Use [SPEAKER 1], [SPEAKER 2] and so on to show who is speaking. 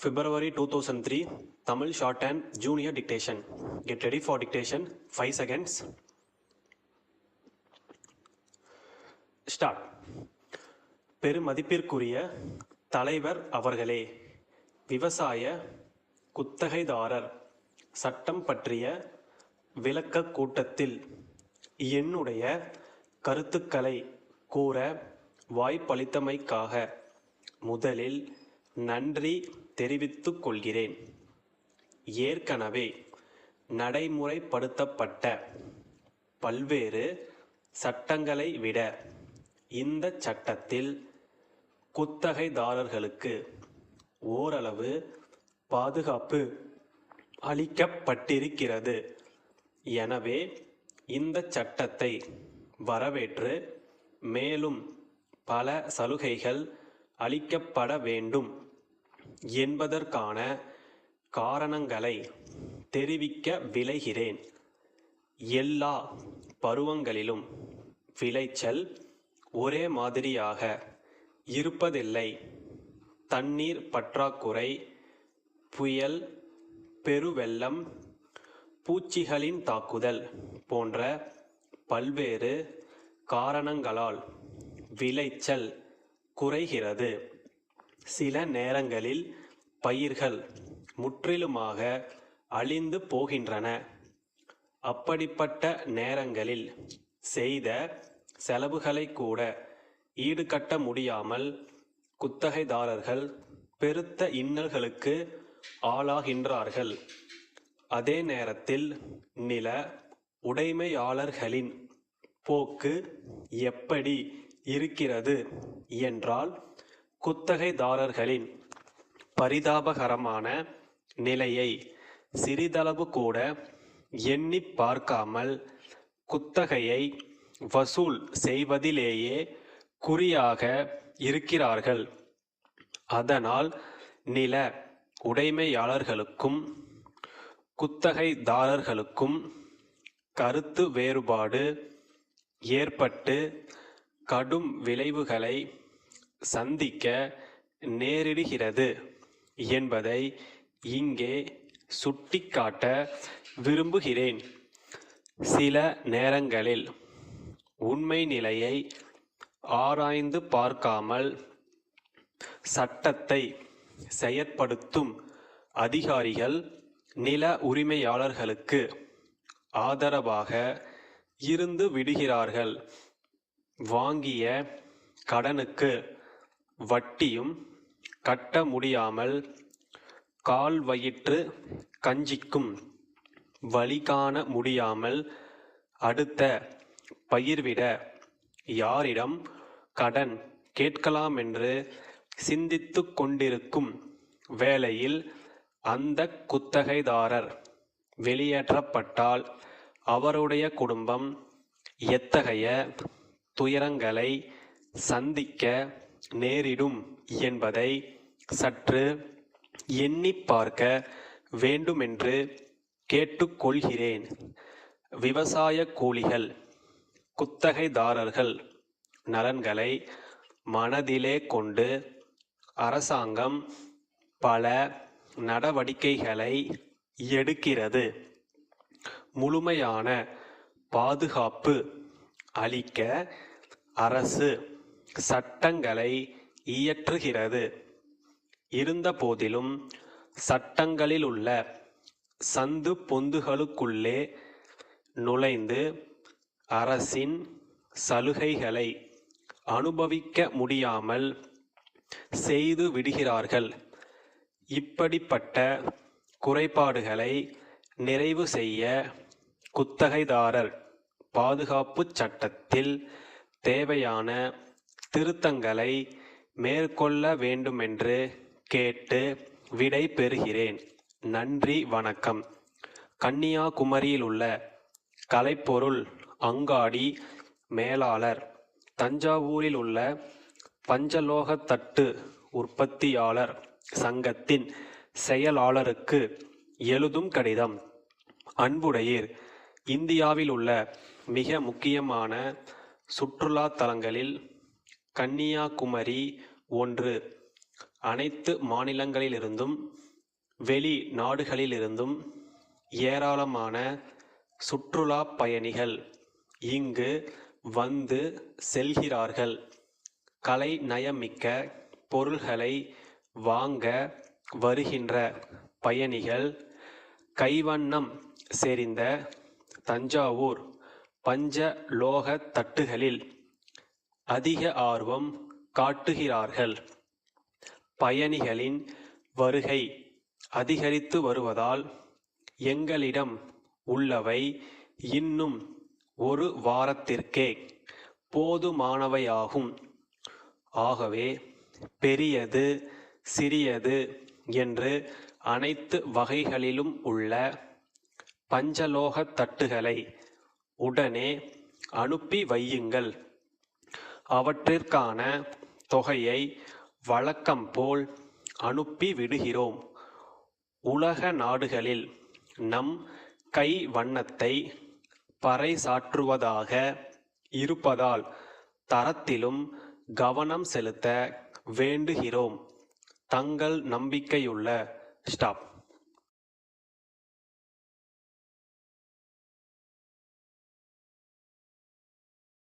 [SPEAKER 1] February 2003, Tamil Shorthand Junior Dictation. Get ready for dictation. 5 seconds. Start. பெருமதிப்பிற்குரிய தலைவர் அவர்களே, விவசாய குத்தகைதாரர் சட்டம் பற்றிய விளக்கக் கூட்டத்தில் என்னுடைய கருத்துக்களை கூற வாய்ப்பளித்தமைக்காக முதலில் நன்றி தெரிவித்துக் கொள்கிறேன். ஏற்கனவே நடைமுறைப்படுத்தப்பட்ட பல்வேறு சட்டங்களை விட இந்த சட்டத்தில் குத்தகைதாரர்களுக்கு ஓரளவு பாதுகாப்பு அளிக்கப்பட்டிருக்கிறது. எனவே இந்த சட்டத்தை வரவேற்று மேலும் பல சலுகைகள் அளிக்கப்பட வேண்டும் என்பதற்கான காரணங்களை தெரிவிக்க விளைகிறேன். எல்லா பருவங்களிலும் விளைச்சல் ஒரே மாதிரியாக இருப்பதில்லை. தண்ணீர் பற்றாக்குறை, புயல், பெருவெள்ளம், பூச்சிகளின் தாக்குதல் போன்ற பல்வேறு காரணங்களால் விளைச்சல் குறைகிறது. சில நேரங்களில் பயிர்கள் முற்றிலுமாக அழிந்து போகின்றன. அப்படிப்பட்ட நேரங்களில் செய்த செலவுகளை கூட ஈடுகட்ட முடியாமல் குத்தகைதாரர்கள் பெருத்த இன்னல்களுக்கு ஆளாகின்றார்கள். அதே நேரத்தில் நில உடைமையாளர்களின் போக்கு எப்படி இருக்கிறது என்றால், குத்தகைதாரர்களின் பரிதாபகரமான நிலையை சிறிதளவு கூட எண்ணி பார்க்காமல் குத்தகையை வசூல் செய்வதிலேயே குறியாக இருக்கிறார்கள். அதனால் நில உடைமையாளர்களுக்கும் குத்தகைதாரர்களுக்கும் கருத்து வேறுபாடு ஏற்பட்டு கடும் விளைவுகளை சந்திக்க நேரிடுகிறது என்பதை இங்கே சுட்டிக்காட்ட விரும்புகிறேன். சில நேரங்களில் உண்மை நிலையை ஆராய்ந்து பார்க்காமல் சட்டத்தை செயற்படுத்தும் அதிகாரிகள் நில உரிமையாளர்களுக்கு ஆதரவாக இருந்து விடுகிறார்கள். வாங்கிய கடனுக்கு வட்டியும் கட்ட முடியாமல் கால் வயிற்று கஞ்சிக்கும் வழி காண முடியாமல் அடுத்த பயிர்விட யாரிடம் கடன் கேட்கலாமென்று சிந்தித்து கொண்டிருக்கும் வேளையில் அந்த குத்தகைதாரர் வெளியேற்றப்பட்டால் அவருடைய குடும்பம் எத்தகைய துயரங்களை சந்திக்க நேரிடும் என்பதை சற்று எண்ணி பார்க்க வேண்டுமென்று கேட்டுக்கொள்கிறேன். விவசாய கூலிகள் குத்தகைதாரர்கள் நலன்களை மனதிலே கொண்டு அரசாங்கம் பல நடவடிக்கைகளை எடுக்கிறது. முழுமையான பாதுகாப்பு அளிக்க அரசு சட்டங்களை இயற்றுகிறது. இருந்தபோதிலும் சட்டங்களிலுள்ள சந்து பொந்துகளுக்குள்ளே நுழைந்து அரசின் சலுகைகளை அனுபவிக்க முடியாமல் செய்து விடுகிறார்கள். இப்படிப்பட்ட குறைபாடுகளை நிறைவு செய்ய குத்தகைதாரர் பாதுகாப்பு சட்டத்தில் தேவையான திருத்தங்களை மேற்கொள்ள வேண்டுமென்று கேட்டு விடை பெறுகிறேன். நன்றி, வணக்கம். கன்னியாகுமரியில் உள்ள கலைப்பொருள் அங்காடி மேலாளர், தஞ்சாவூரில் உள்ள பஞ்சலோகத்தட்டு உற்பத்தியாளர் சங்கத்தின் செயலாளருக்கு எழுதும் கடிதம். அன்புடையீர், இந்தியாவில் உள்ள மிக முக்கியமான சுற்றுலா தலங்களில் கன்னியாகுமரி ஒன்று. அனைத்து மாநிலங்களிலிருந்தும் வெளி நாடுகளிலிருந்தும் ஏராளமான சுற்றுலா பயணிகள் இங்கு வந்து செல்கிறார்கள். கலைநயமிக்க பொருள்களை வாங்க வருகின்ற பயணிகள் கைவண்ணம் செறிந்த தஞ்சாவூர் பஞ்சலோக தட்டுகளில் அதிக ஆர்வம் காட்டுகிறார்கள். பயணிகளின் வருகை அதிகரித்து வருவதால் எங்களிடம் உள்ளவை இன்னும் ஒரு வாரத்திற்கே போதுமானவையாகும். ஆகவே பெரியது சிறியது என்று அனைத்து வகைகளிலும் உள்ள பஞ்சலோக தட்டுகளை உடனே அனுப்பி வையுங்கள். அவற்றிற்கான தொகையை வழக்கம் போல் அனுப்பி விடுகிறோம். உலக நாடுகளில் நம் கை வண்ணத்தை பறைசாற்றுவதாக இருப்பதால் தரத்திலும் கவனம் செலுத்த வேண்டுகிறோம். தங்கள் நம்பிக்கையுள்ள ஸ்டாப்.